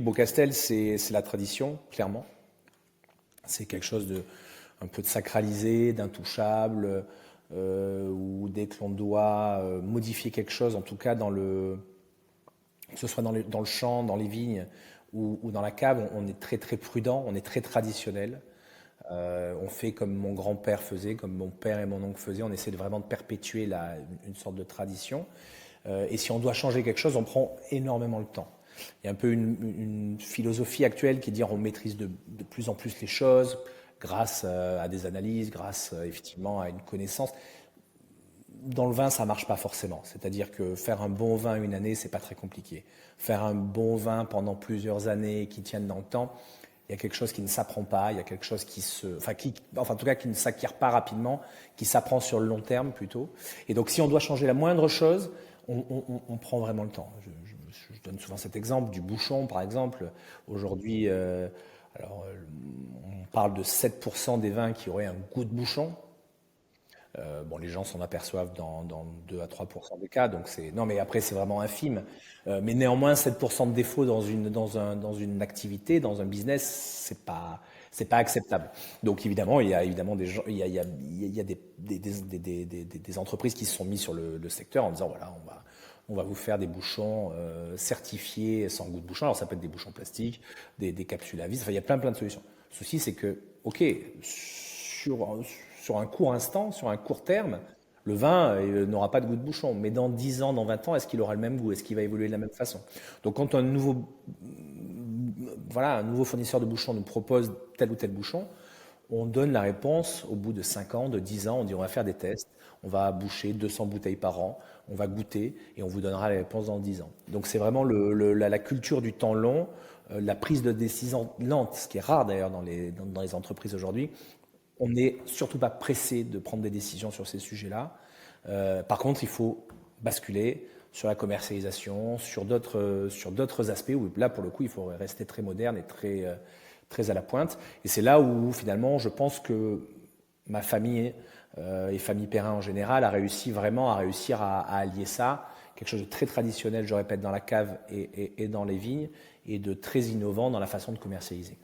Beaucastel, c'est la tradition, clairement. C'est quelque chose de un peu de sacralisé, d'intouchable, où dès que l'on doit modifier quelque chose, en tout cas que ce soit dans le champ, dans les vignes ou dans la cave, on est très très prudent, on est très traditionnel. On fait comme mon grand-père faisait, comme mon père et mon oncle faisaient. On essaie vraiment de perpétuer une sorte de tradition. Et si on doit changer quelque chose, on prend énormément le temps. Il y a un peu une philosophie actuelle qui est de dire on maîtrise de plus en plus les choses grâce à des analyses, grâce effectivement à une connaissance. Dans le vin, ça marche pas forcément. C'est-à-dire que faire un bon vin une année, c'est pas très compliqué. Faire un bon vin pendant plusieurs années qui tiennent dans le temps, il y a quelque chose qui ne s'apprend pas, il y a quelque chose enfin en tout cas qui ne s'acquiert pas rapidement, qui s'apprend sur le long terme plutôt. Et donc si on doit changer la moindre chose, on prend vraiment le temps. Je donne souvent cet exemple du bouchon, par exemple. Aujourd'hui, on parle de 7% des vins qui auraient un goût de bouchon. Bon, les gens s'en aperçoivent dans 2 à 3% des cas, donc c'est non, mais après c'est vraiment infime. Mais néanmoins, 7% de défaut dans une activité, dans un business, c'est pas acceptable. Donc évidemment, il y a évidemment des gens, il y a des entreprises qui se sont mis sur le secteur en disant voilà, on va vous faire des bouchons certifiés sans goût de bouchon. Alors ça peut être des bouchons plastiques, des capsules à vis. Enfin, il y a plein de solutions. Le souci, c'est que ok, sur un court instant, sur un court terme, le vin n'aura pas de goût de bouchon. Mais dans 10 ans, dans 20 ans, est-ce qu'il aura le même goût? Est-ce qu'il va évoluer de la même façon? Donc quand un nouveau fournisseur de bouchons nous propose tel ou tel bouchon, on donne la réponse au bout de 5 ans, de 10 ans. On dit on va faire des tests, on va boucher 200 bouteilles par an, on va goûter et on vous donnera la réponse dans 10 ans. Donc c'est vraiment la culture du temps long, la prise de décision lente, ce qui est rare d'ailleurs dans les entreprises aujourd'hui. On n'est surtout pas pressé de prendre des décisions sur ces sujets-là. Par contre, il faut basculer sur la commercialisation, sur d'autres aspects où là, pour le coup, il faut rester très moderne et très à la pointe. Et c'est là où, finalement, je pense que ma famille et famille Perrin en général a réussir à allier ça, quelque chose de très traditionnel, je répète, dans la cave et dans les vignes, et de très innovant dans la façon de commercialiser.